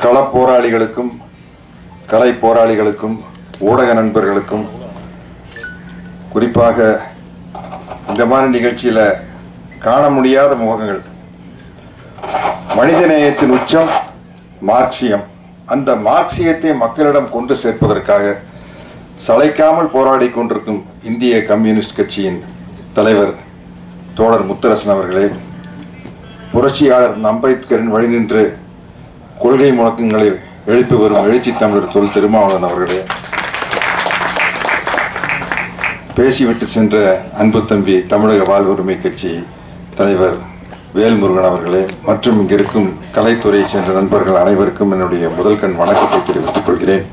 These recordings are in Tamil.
களப்போராளிகளுக்கும் கலை போராளிகளுக்கும் ஊடக நண்பர்களுக்கும் குறிப்பாக இந்த மாதிரி நிகழ்ச்சியில் காண முடியாத முகங்கள், மனிதநேயத்தின் உச்சம் மார்க்சியம். அந்த மார்க்சியத்தை மக்களிடம் கொண்டு சேர்ப்பதற்காக சளைக்காமல் போராடி கொண்டிருக்கும் இந்திய கம்யூனிஸ்ட் கட்சியின் தலைவர் தோழர் முத்தரசன் அவர்களே, புரட்சியாளர் அம்பேத்கரின் வழி நின்று கொள்கை முழக்கங்களை எழுப்பி வரும் எழுச்சி தமிழர் தொல் திருமாவளவன் அவர்களே, பேசிவிட்டு சென்ற அன்பு தம்பி தமிழக வாழ்வுரிமை கட்சி தலைவர் வேல்முருகன் அவர்களே, மற்றும் இங்கிருக்கும் கலைத்துறையை சென்ற நண்பர்கள் அனைவருக்கும் என்னுடைய முதல் கண் வணக்கத்தை தெரிவித்துக் கொள்கிறேன்.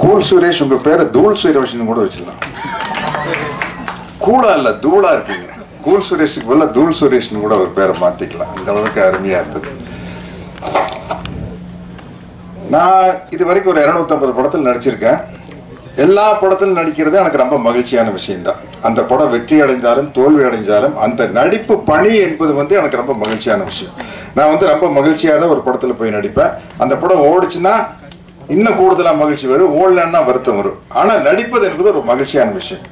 கூல் சுரேஷ், உங்க பேரை தூள் சுரேஷ் கூட வச்சிடலாம். கூலா இல்ல தூளா இருக்கீங்க. கூல் சுரேஷுக்கு பதிலா தூள் சுரேஷ்னு கூட ஒரு பேரை மாத்திக்கலாம். அந்த அளவுக்கு அருமையா இருந்தது. நான் இது வரைக்கும் ஒரு 250 படத்தில் நடிச்சிருக்கேன். எல்லா படத்திலும் நடிக்கிறது எனக்கு ரொம்ப மகிழ்ச்சியான விஷயம்தான். அந்த படம் வெற்றி அடைந்தாலும் தோல்வி அடைஞ்சாலும் அந்த நடிப்பு பணி என்பது எனக்கு ரொம்ப மகிழ்ச்சியான விஷயம். நான் ரொம்ப மகிழ்ச்சியாக தான் ஒரு படத்தில் போய் நடிப்பேன். அந்த படம் ஓடிச்சுன்னா இன்னும் கூடுதலாக மகிழ்ச்சி வரும், ஓடலன்னா வருத்தம் வரும். ஆனால் நடிப்பது என்பது ஒரு மகிழ்ச்சியான விஷயம்.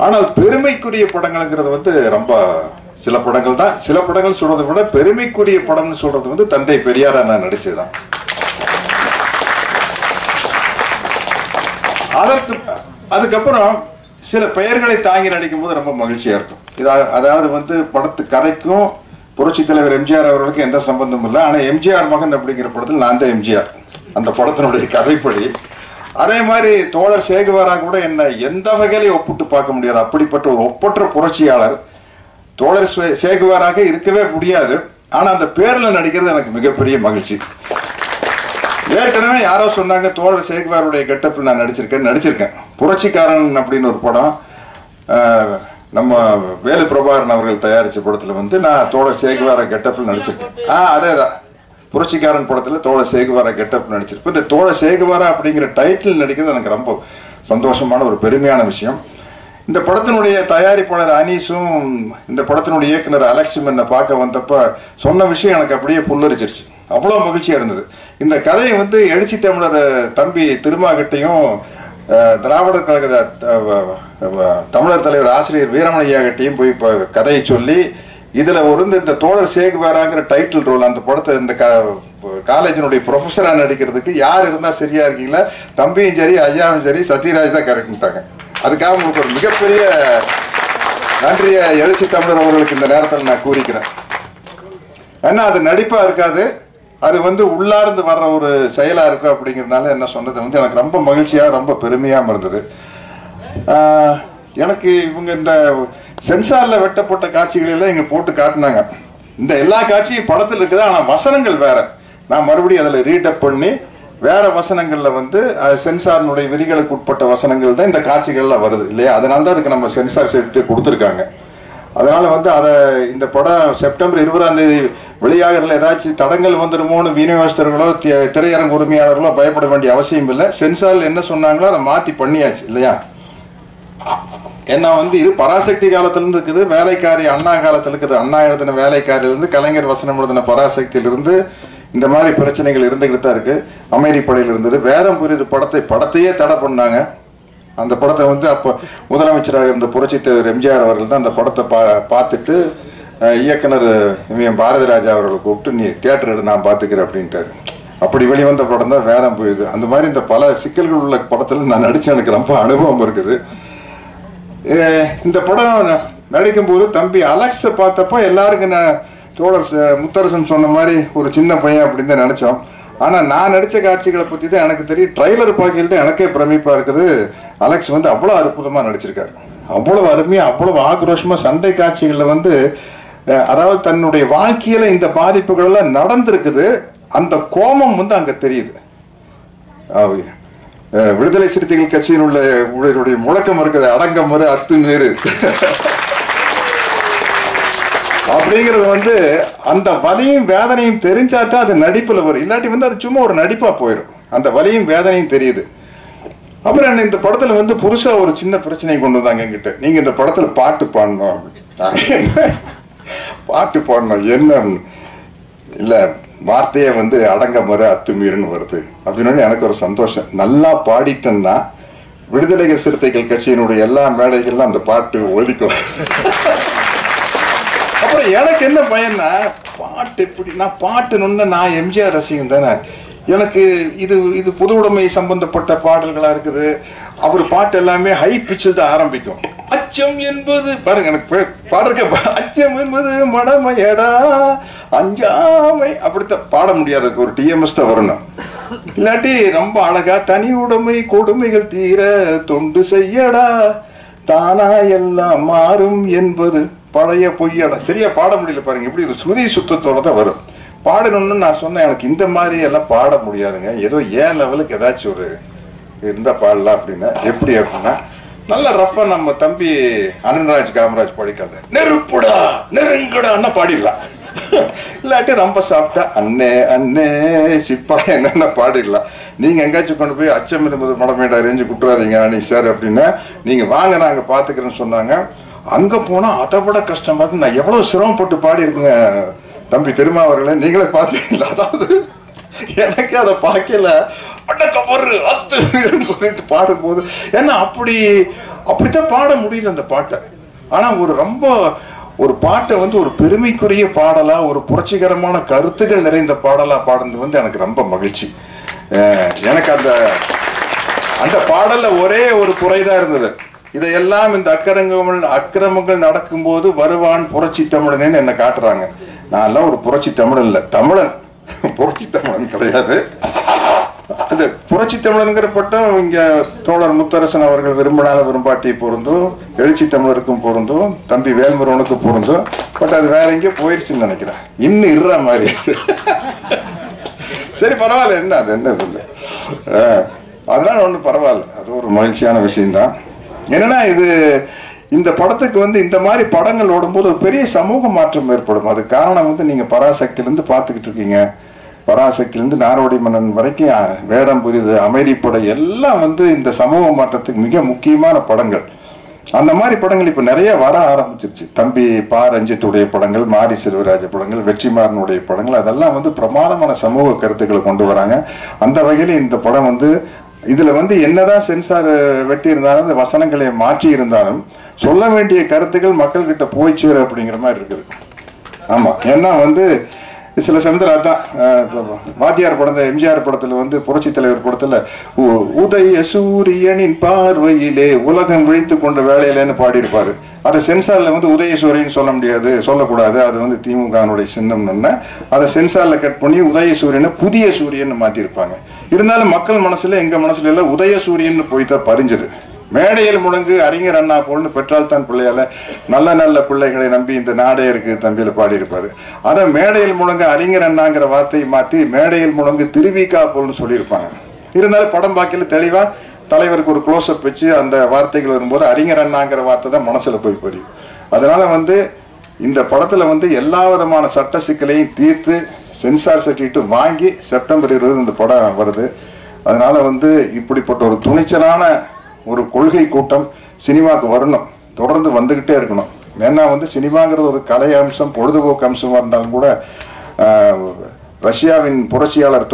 ஆனால் பெருமைக்குரிய படங்கள்ங்கிறது ரொம்ப சில படங்கள் தான். சில படங்கள் சொல்றதை விட பெருமைக்குரிய படம்னு சொல்றது தந்தை பெரியாரா நான் நடிச்சதுதான். அதுக்கப்புறம் சில பெயர்களை தாங்கி நடிக்கும் போது ரொம்ப மகிழ்ச்சியா இருக்கும். அதாவது படத்து கதைக்கும் புரட்சி தலைவர் எம்ஜிஆர் அவர்களுக்கு எந்த சம்பந்தமும் இல்லை. ஆனால் எம்ஜிஆர் மகன் அப்படிங்கிற படத்தில் நான் தான் எம்ஜிஆர், அந்த படத்தினுடைய கதைப்படி. அதே மாதிரி தோழர் சேகுவாரா கூட என்ன எந்த வகையிலையும் ஒப்பிட்டு பார்க்க முடியாது. அப்படிப்பட்ட ஒரு ஒப்பற்ற புரட்சியாளர் தோழர் சேகுவாராக இருக்கவே முடியாது. ஆனால் அந்த பேரில் நடிக்கிறது எனக்கு மிகப்பெரிய மகிழ்ச்சி. ஏற்கனவே யாரோ சொன்னாங்க தோழர் சேகுவாருடைய கெட்டப்பில் நான் நடிச்சிருக்கேன். புரட்சிக்காரன் அப்படின்னு ஒரு படம் நம்ம வேலு பிரபாகரன் அவர்கள் தயாரித்த படத்தில் நான் தோழர் சேகுவாரா கெட்டப்பில் நடிச்சிருக்கேன். அதேதான், புரட்சிக்காரன் படத்தில் தோழர் சேகுவாரா கெட்டப் நடிச்சிருப்பேன். இந்த தோழர் சேகுவாரா அப்படிங்கிற டைட்டில் நடிக்கிறது எனக்கு ரொம்ப சந்தோஷமான ஒரு பெருமையான விஷயம். இந்த படத்தினுடைய தயாரிப்பாளர் அனீஸும் இந்த படத்தினுடைய இயக்குனர் அலெக்ஸும் என்னை பார்க்க வந்தப்ப சொன்ன விஷயம் எனக்கு அப்படியே புல்லரிச்சிருச்சு. அவ்வளோ மகிழ்ச்சியாக இருந்தது. இந்த கதையை எழுச்சி தமிழர் தம்பி திருமாகிட்டையும் திராவிடர் கழக தமிழர் தலைவர் ஆசிரியர் வீரமணியா கிட்டையும் போய் இப்போ கதையை சொல்லி இதுல இந்த தோழர் சேகுவாராங்கிற டைட்டில் ரோல் அந்த படத்தை இந்த காலேஜினுடைய ப்ரொஃபஸரா நடிக்கிறதுக்கு யார் இருந்தா சரியா இருக்கீங்களா, தம்பியும் சரி ஐயாவும் சரி சத்யராஜ் தான் கரெக்ட்ட்டாங்க. அதுக்காக உங்களுக்கு ஒரு மிகப்பெரிய நன்றியை எழுச்சி தமிழர் அவர்களுக்கு இந்த நேரத்தில் நான் கூறிக்கிறேன். ஏன்னா அது நடிப்பா இருக்காது, அது உள்ளார்ந்து வர்ற ஒரு செயலா இருக்கும். அப்படிங்கிறதுனால என்ன சொன்னது எனக்கு ரொம்ப மகிழ்ச்சியா ரொம்ப பெருமையாம இருந்தது. எனக்கு இவங்க இந்த சென்சார்ல வெட்டப்பட்ட காட்சிகளெல்லாம் இங்க போட்டு காட்டினாங்க. இந்த எல்லா காட்சியும் படத்தில் இருக்குது, ஆனா வசனங்கள் வேற. நான் மறுபடியும் அதில் ரீடப் பண்ணி வேற வசனங்கள்ல சென்சாரினுடைய விதிகளுக்கு உட்பட்ட வசனங்கள் தான் இந்த காட்சிகள்ல வருது இல்லையா. அதனால தான் அதுக்கு நம்ம சென்சார் செட்டு கொடுத்துருக்காங்க. அதனால அதை இந்த படம் செப்டம்பர் 20ஆம் தேதி வெளியாகிறதுல ஏதாச்சும் தடங்கள் வந்துடுமோன்னு விநியோகஸ்தர்களோ திரையரங்கு உரிமையாளர்களோ பயப்பட வேண்டிய அவசியம் இல்லை. சென்சாரில் என்ன சொன்னாங்களோ அதை மாற்றி பண்ணியாச்சு இல்லையா. ஏன்னா இது பராசக்தி காலத்திலிருந்து இருக்குது, வேலைக்காரி அண்ணா காலத்தில் இருக்குது. அண்ணா எழுதின வேலைக்காரிலிருந்து கலைஞர் வசனம் எழுதின பராசக்தியிலிருந்து இந்த மாதிரி பிரச்சனைகள் இருந்துகிட்டு தான் இருக்கு. அமைதிப்படையில் இருந்தது. வேறம் புரியுது படத்தையே தடை பண்ணாங்க. அந்த படத்தை அப்போ முதலமைச்சராக இருந்த புரட்சி தலைவர் எம்ஜிஆர் அவர்கள் தான் அந்த படத்தை பார்த்துட்டு இயக்குனர் பாரதி ராஜா அவர்களை கூப்பிட்டு நீ தியேட்டர் எடு நான் பார்த்துக்கிறேன் அப்படின்ட்டாரு. அப்படி வெளிவந்த படம் தான் வேறம் புரியுது. அந்த மாதிரி இந்த பல சிக்கல்கள் உள்ள படத்தில் நான் நடிச்சு எனக்கு ரொம்ப அனுபவம் இருக்குது. இந்த படம் நடிக்கும்போது தம்பி அலெக்ஸை பார்த்தப்போ எல்லாருக்கும் தோழர் முத்தரசன் சொன்ன மாதிரி ஒரு சின்ன பையன் அப்படின்னு தான் நினைச்சோம். ஆனால் நான் நடித்த காட்சிகளை பற்றி தான் எனக்கு தெரியும். ட்ரைலர் பார்க்கையில் தான் எனக்கே பிரமிப்பாக இருக்குது. அலெக்ஸ் அவ்வளோ அற்புதமாக நடிச்சிருக்காரு. அவ்வளவு அருமையாக அவ்வளவு ஆக்ரோஷமாக சண்டை காட்சிகளில் அதாவது தன்னுடைய வாழ்க்கையில் இந்த பாதிப்புகள் எல்லாம் நடந்திருக்குது. அந்த கோபம் அங்கே தெரியுது. விடுதலை சிறுத்தைகள் கட்சியின் உள்ள முழக்கம் இருக்குது, அடங்கம் வரு அத்துமீறு அப்படிங்கிறது அந்த வலியும் வேதனையும் தெரிஞ்சாதான் அது நடிப்புல வரும். இல்லாட்டி அது சும்மா ஒரு நடிப்பா போயிடும். அந்த வலியும் வேதனையும் தெரியுது. அப்புறம் இந்த படத்துல புதுசா ஒரு சின்ன பிரச்சனை கொண்டு வந்தாங்க என்கிட்ட. நீங்க இந்த படத்துல பாட்டு பாடணும். பாட்டு பாடணும் என்ன இல்லை வார்த்தையே வந்து அடங்க மறு அத்துமீறுன்னு வருது அப்படின்னு எனக்கு ஒரு சந்தோஷம். நல்லா பாடிட்டேன்னா விடுதலை சிறுத்தைகள் கட்சியினுடைய எல்லா மேடைகள்லாம் அந்த பாட்டு ஒழிக்கும். அப்புறம் எனக்கு என்ன பயன்னா, பாட்டு எப்படின்னா பாட்டுன்னு நான் எம்ஜிஆர் ரசிகன் தானே, எனக்கு இது இது பொது உடைமை சம்பந்தப்பட்ட பாடல்களா இருக்குது. அவர் பாட்டு எல்லாமே ஹை பிச்சில் தான் ஆரம்பிக்கும். அச்சம் என்பது பாருங்க, எனக்கு பாடுறக்க அச்சம் என்பது மடமையடா அஞ்சாமை அப்படித்தான் பாட முடியாது. ஒரு டிஎம்எஸ் தான் வரணும். இல்லாட்டி ரொம்ப அழகா தனி உடைமை கொடுமைகள் தீர தொண்டு செய்யடா தானா எல்லாம் மாறும் என்பது பழைய பொய்யடா. சரியா பாட முடியல பாருங்க, இப்படி ஒரு ஸ்ருதி சுத்தத்தோட தான் வரும். பாடணும்னு நான் சொன்னேன், எனக்கு இந்த மாதிரி எல்லாம் பாட முடியாதுங்க, ஏதோ ஏன் லெவலுக்கு ஏதாச்சும் ஒரு இருந்தா பாடலாம் அப்படின்னு. எப்படி அப்படின்னா நல்ல ரஃபா நம்ம தம்பி அனுராஜ் காமராஜ் படிக்காத நெருப்புடா நெருங்குடான்னா பாடிடலாம். இல்லாட்டி ரொம்ப சாப்பிட்டா அண்ணே அண்ணே சிப்பா என்னென்ன பாடிடலாம். நீங்க எங்காச்சும் கொண்டு போய் அச்சம் இருந்தது மடமேடா ரேஞ்சு குட்டுறாதீங்க அனி சார் அப்படின்னா நீங்க வாங்க நாங்க பாத்துக்கிறேன்னு சொன்னாங்க. அங்க போனா அதை விட கஷ்டமா இருக்கு. நான் எவ்வளவு சிரமப்பட்டு பாடி இருக்குங்க தம்பி திருமாவர்களே, நீங்களே பார்த்தீங்களா? அதாவது எனக்கு அதை பார்க்கல சொல்லிட்டு பாடும்போது ஏன்னா அப்படித்தான் பாட முடியல அந்த பாட்டை. ஆனா ஒரு பாட்டை வந்து ஒரு பெருமைக்குரிய பாடலா, ஒரு புரட்சிகரமான கருத்துக்கள் நிறைந்த பாடலா பாடுறது வந்து எனக்கு ரொம்ப மகிழ்ச்சி. எனக்கு அந்த பாடல்ல ஒரே ஒரு குறைதான் இருந்தது. இதையெல்லாம் இந்த அக்கிரமங்கள் நடக்கும்போது வருவான் புரட்சி தமிழனேன்னு என்ன காட்டுறாங்க. நான் எல்லாம் ஒரு புரட்சி தமிழன் இல்லை, தமிழன், புரட்சி தமிழன் கிடையாது. அது புரட்சி தமிழன்கிற பட்டம் இங்க தோழர் முத்தரசன் அவர்கள் விரும்பினால விரும்பாட்டி பொருந்தும், எழுச்சி தமிழருக்கும் பொருந்தும், தம்பி வேல்முருகனுக்கும் பொருந்தும். பட் அது வேற எங்கேயோ போயிடுச்சுன்னு நினைக்கிறேன். இன்னும் இருற மாதிரி. சரி பரவாயில்ல, என்ன அது என்ன இல்லை, அதனால ஒன்றும் பரவாயில்ல, அது ஒரு மகிழ்ச்சியான விஷயம்தான். என்னன்னா இந்த படத்துக்கு வந்து இந்த மாதிரி படங்கள் ஓடும்போது ஒரு பெரிய சமூக மாற்றம் ஏற்படும். அது காரணம் வந்து நீங்க பராசக்தியிலிருந்து பார்த்துக்கிட்டு இருக்கீங்க, பராசக்தியிலிருந்து நாரோடி மன்னன் வரைக்கும் வேடம் புரியுது, அமைதிப்படை எல்லாம் வந்து இந்த சமூக மாற்றத்துக்கு மிக முக்கியமான படங்கள். அந்த மாதிரி படங்கள் இப்ப நிறைய வர ஆரம்பிச்சிருச்சு. தம்பி பா ரஞ்சித்துடைய படங்கள், மாரி செல்வராஜ படங்கள், வெற்றிமாறனுடைய படங்கள், அதெல்லாம் வந்து பிரமாதமான சமூக கருத்துக்களை கொண்டு வராங்க. அந்த வகையில இந்த படம் வந்து இதுல வந்து என்னதான் சென்சார் வெட்டி இருந்தாலும், இந்த வசனங்களை மாற்றி இருந்தாலும் சொல்ல வேண்டிய கருத்துக்கள் மக்கள் கிட்ட போய் சேரு அப்படிங்கிற மாதிரி இருக்குது. ஆமா, ஏன்னா வந்து சில சமயத்தில் அதான் வாத்தியார் படத்தை எம்ஜிஆர் படத்துல வந்து புரட்சி தலைவர் படத்துல உதய சூரியனின் பார்வையிலே உலகம் விழித்து கொண்ட வேலையிலேன்னு பாடியிருப்பாரு. அதை சென்சார்ல வந்து உதயசூரியன் சொல்ல முடியாது, சொல்லக்கூடாது, அது வந்து திமுகனுடைய சின்னம்னு அதை சென்சார்ல கட் பண்ணி உதயசூரியனை புதிய சூரியன் மாற்றிருப்பாங்க. இருந்தாலும் மக்கள் மனசுல, எங்க மனசுல எல்லாம் உதயசூரியன் போய்தான் பறிஞ்சது. மேடையில் முழங்கு அறிஞர் அண்ணா போல்னு பெற்றால் தான் பிள்ளையால நல்ல நல்ல பிள்ளைகளை நம்பி இந்த நாடே இருக்கு தம்பியில பாடியிருப்பாரு. அதை மேடையில் முழங்கு அறிஞர் அண்ணாங்கிற வார்த்தையை மாற்றி மேடையில் முழங்கு திருவிக்கா போல்னு சொல்லியிருப்பாங்க. இருந்தாலும் படம் பாக்கில தெளிவா தலைவருக்கு ஒரு க்ளோஸ்அப் வச்சு அந்த வார்த்தைகள் வரும்போது அறிஞர் அண்ணாங்கிற வார்த்தை தான் மனசுல போய் புரியும். அதனால வந்து இந்த படத்துல வந்து எல்லா விதமான சட்ட சிக்கலையும் தீர்த்து சென்சார் சர்டிஃபிகேட் வாங்கி செப்டம்பர் 20 இந்த படம் வருது. அதனால வந்து இப்படிப்பட்ட ஒரு துணிச்சலான ஒரு கொள்கை கூட்டம் சினிமாவுக்கு வரணும், தொடர்ந்து வந்துகிட்டே இருக்கணும். ஏன்னா வந்து சினிமாங்கிறது ஒரு கலை அம்சம், பொழுதுபோக்கு அம்சமா இருந்தாலும் கூட ரஷ்யாவின் புரட்சியாளர்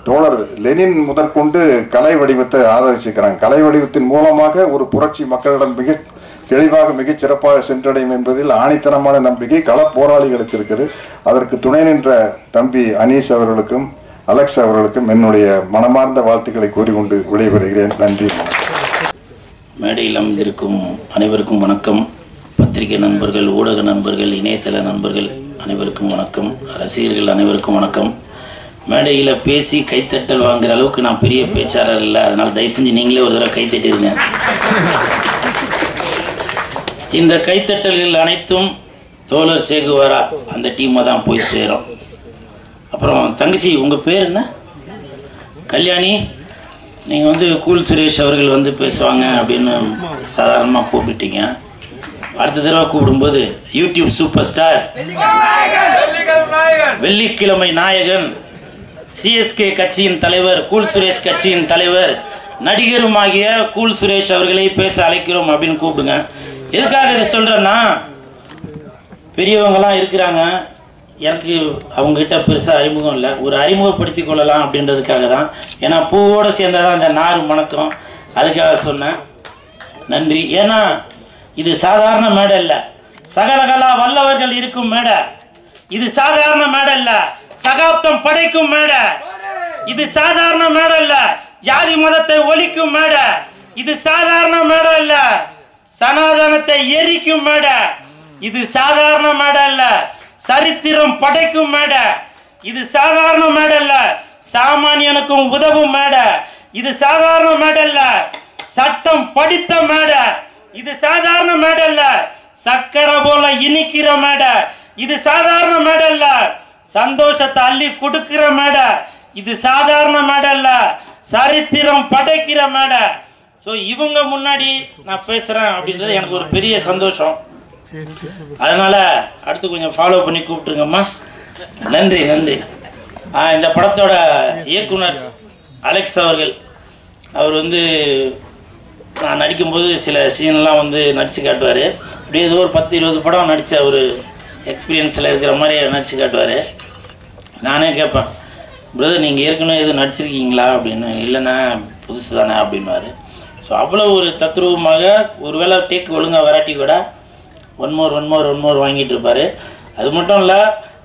தோழர் லெனின் முதற்கொண்டு கலை வடிவத்தை ஆதரிச்சுக்கிறாங்க. கலை வடிவத்தின் மூலமாக ஒரு புரட்சி மக்களிடம் மிக தெளிவாக மிகச் சிறப்பாக சென்றடையும் என்பதில் ஆணித்தனமான நம்பிக்கை கள போராளிகளுக்கு இருக்குது. அதற்கு துணை நின்ற தம்பி அனீஸ் அவர்களுக்கும் அலெக்ஸ் அவர்களுக்கும் என்னுடைய மனமார்ந்த வாழ்த்துக்களை கூறிக்கொண்டு விடைபெறுகிறேன். நன்றி. மேடையில் அமர்ந்திருக்கும் அனைவருக்கும் வணக்கம். பத்திரிகை நண்பர்கள், ஊடக நண்பர்கள், இணையதள நண்பர்கள் அனைவருக்கும் வணக்கம். ரசிகர்கள் அனைவருக்கும் வணக்கம். மேடையில் பேசி கைத்தட்டல் வாங்குற அளவுக்கு நான் பெரிய பேச்சாளர் இல்லை, அதனால் தயவு செஞ்சு நீங்களே ஒரு தடவை கைத்தட்டிருங்க. இந்த கைத்தட்டல்கள் அனைத்தும் தோழர் சேகுவாரா அந்த டீமை தான் போய் சேரும். அப்புறம் தங்கச்சி, உங்கள் பேர் என்ன? கல்யாணி. நீங்கள் வந்து கூல் சுரேஷ் அவர்கள் வந்து பேசுவாங்க அப்படின்னு சாதாரணமாக கூப்பிட்டீங்க. அடுத்த தடவை கூப்பிடும்போது யூடியூப் சூப்பர் ஸ்டார், வெள்ளிக்கிழமை நாயகன், சிஎஸ்கே கட்சியின் தலைவர், கூல் சுரேஷ் கட்சியின் தலைவர், நடிகருமாகிய கூல் சுரேஷ் அவர்களை பேச அழைக்கிறோம் அப்படின்னு கூப்பிடுங்க. எதுக்காக இதை சொல்கிறேன்னா, பெரியவங்களாம் இருக்கிறாங்க, எனக்கு அவங்ககிட்ட பெருசாக அறிமுகம் இல்லை, ஒரு அறிமுகப்படுத்தி கொள்ளலாம் அப்படின்றதுக்காக தான். ஏன்னா பூவோடு சேர்ந்தாதான் அந்த நார் மணக்கம், அதுக்காக சொன்னேன். நன்றி. ஏன்னா இது சாதாரண மேடை இல்லை, சகலகலா வல்லவர்கள் இருக்கும் மேடை. இது சாதாரண மேடை இல்லை, சகாப்தம் படைக்கும் மேடை. இது சாதாரண மேடை இல்லை, ஜாதி மதத்தை ஒழிக்கும் மேடை. இது சாதாரண மேடை இல்லை, சனாதனத்தை எரிக்கும் மேடை. இது சாதாரண மேடை இல்லை, சரித்திரம் படைக்கும் மேடை. இது சாதாரண மேடை இல்லை, சாமானியனுக்கும் உதவும் மேடை. இது சாதாரண மேடை இல்லை, சட்டம் படித்த மேடை. இது சாதாரண மேடை இல்லை, சக்கரை போல இனிக்கிற மேடை. இது சாதாரண மேடை இல்லை, சந்தோஷத்தை அள்ளி கொடுக்கிற மேடை. இது சாதாரண மேடை இல்லை, சரித்திரம் படைக்கிற மேடை. ஸோ இவங்க முன்னாடி நான் பேசுறேன் அப்படின்றது எனக்கு ஒரு பெரிய சந்தோஷம். அதனால அடுத்து கொஞ்சம் ஃபாலோ பண்ணி கூப்பிட்டுருங்கம்மா. நன்றி நன்றி. இந்த படத்தோட இயக்குனர் அலெக்ஸ் அவர்கள், அவர் வந்து நான் நடிக்கும்போது சில சீன்லாம் வந்து நடித்து காட்டுவார். அப்படியே ஏதோ ஒரு 10-20 படம் நடித்த ஒரு எக்ஸ்பீரியன்ஸில் இருக்கிற மாதிரி நடித்து காட்டுவார். நானே கேட்பேன், பிரதர் நீங்கள் ஏற்கனவே எதுவும் நடிச்சிருக்கீங்களா அப்படின்னு. இல்லைண்ணா புதுசு தானே அப்படின்வார். ஸோ அவ்வளோ ஒரு தத்ரூபமாக, ஒருவேளை டேக் ஒழுங்காக வராட்டி கூட ஒன் மோர் வாங்கிட்டு இருப்பார். அது மட்டும் இல்லை,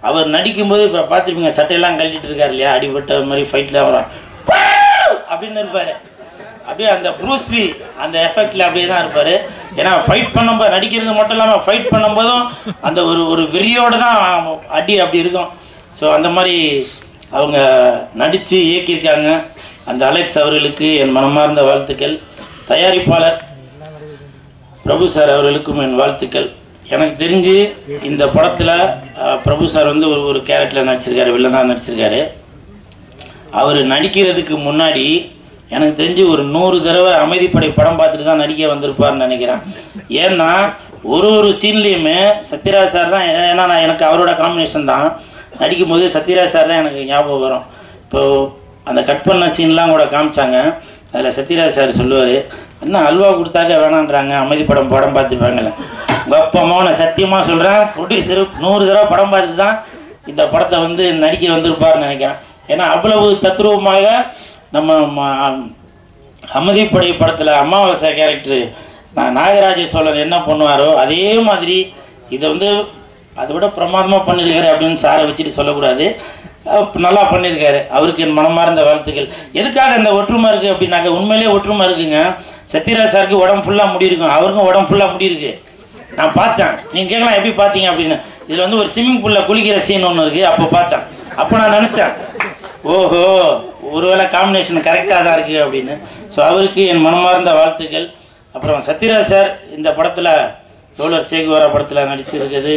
அவர் நடிக்கும்போது இப்போ பார்த்துருப்பீங்க, சட்டையெல்லாம் கழட்டிட்டு இருக்கார் இல்லையா, அடிபட்ட மாதிரி ஃபைட்லாம் வரும் அப்படின்னு இருப்பார். அப்படியே அந்த ப்ரூஸ்லி அந்த எஃபெக்டில் அப்படியே தான் இருப்பார். ஏன்னா ஃபைட் பண்ணும்போது, நடிக்கிறது மட்டும் இல்லாமல் ஃபைட் பண்ணும்போதும் அந்த ஒரு வெறியோடு தான் அடி அப்படி இருக்கும். ஸோ அந்த மாதிரி அவங்க நடித்து இயக்கியிருக்காங்க. அந்த அலெக்ஸ் அவர்களுக்கு என் மனமார்ந்த வாழ்த்துக்கள். தயாரிப்பாளர் பிரபு சார் அவர்களுக்கும் என் வாழ்த்துக்கள். எனக்கு தெரிஞ்சு இந்த படத்தில் பிரபு சார் வந்து ஒரு கேரக்டரில் நடிச்சிருக்காரு, வில்லனாக நடிச்சிருக்காரு. அவர் நடிக்கிறதுக்கு முன்னாடி எனக்கு தெரிஞ்சு ஒரு 100 தடவை அமைதிப்படை படம் பார்த்துட்டு தான் நடிக்க வந்திருப்பார்னு நினைக்கிறேன். ஏன்னா ஒரு சீன்லேயுமே சத்யராஜ் சார் தான். ஏன்னா நான் எனக்கு அவரோட காம்பினேஷன் தான். நடிக்கும்போது சத்யராஜ் சார் தான் எனக்கு ஞாபகம் வரும். இப்போது அந்த கட் பண்ண சீன்லாம் கூட காமிச்சாங்க. அதில் சத்யராஜ் சார் சொல்லுவார், என்ன அல்வா கொடுத்தாக்க வேணான்றாங்க, அமைதிப்படம் படம் பார்த்துருப்பாங்கல்ல. உங்கள் அப்பா அம்மாவை சத்தியமாக சொல்கிறேன், ப்ரொடியூசர் 100 தடவை படம் பார்த்துட்டு தான் இந்த படத்தை வந்து நடிக்க வந்திருப்பார்னு நினைக்கிறேன். ஏன்னா அவ்வளவு தத்ரூபமாக நம்ம அமைதிப்படை படத்தில் அமாவாசை கேரக்டரு நாகராஜ சோழன் என்ன பண்ணுவாரோ அதே மாதிரி இதை வந்து அதை விட பிரமாதமாக பண்ணியிருக்காரு அப்படின்னு சாரை வச்சுட்டு சொல்லக்கூடாது. நல்லா பண்ணியிருக்காரு. அவருக்கு என் மனமார்ந்த வாழ்த்துக்கள். எதுக்காக இந்த ஒற்றுமை இருக்குது அப்படின்னாக்க, உண்மையிலேயே ஒற்றுமை இருக்குங்க. சத்யராஜ் சாருக்கு உடம்பு ஃபுல்லாக முடி இருக்கும், அவருக்கும் உடம்பு ஃபுல்லாக முடி இருக்கு. நான் பார்த்தேன். நீங்கள் கேட்கலாம் எப்படி பார்த்தீங்க அப்படின்னு. இதில் வந்து ஒரு ஸ்விம்மிங் பூலில் குளிக்கிற சீன் ஒன்று இருக்குது. அப்போ பார்த்தேன். அப்போ நான் நினச்சேன், ஓஹோ ஒருவேளை காம்பினேஷன் கரெக்டாக தான் இருக்குது அப்படின்னு. ஸோ அவருக்கு என் மனமார்ந்த வாழ்த்துக்கள். அப்புறம் சத்யராஜ் சார் இந்த படத்தில், தோழர் சேகுவாரா படத்தில் நடிச்சிருக்குது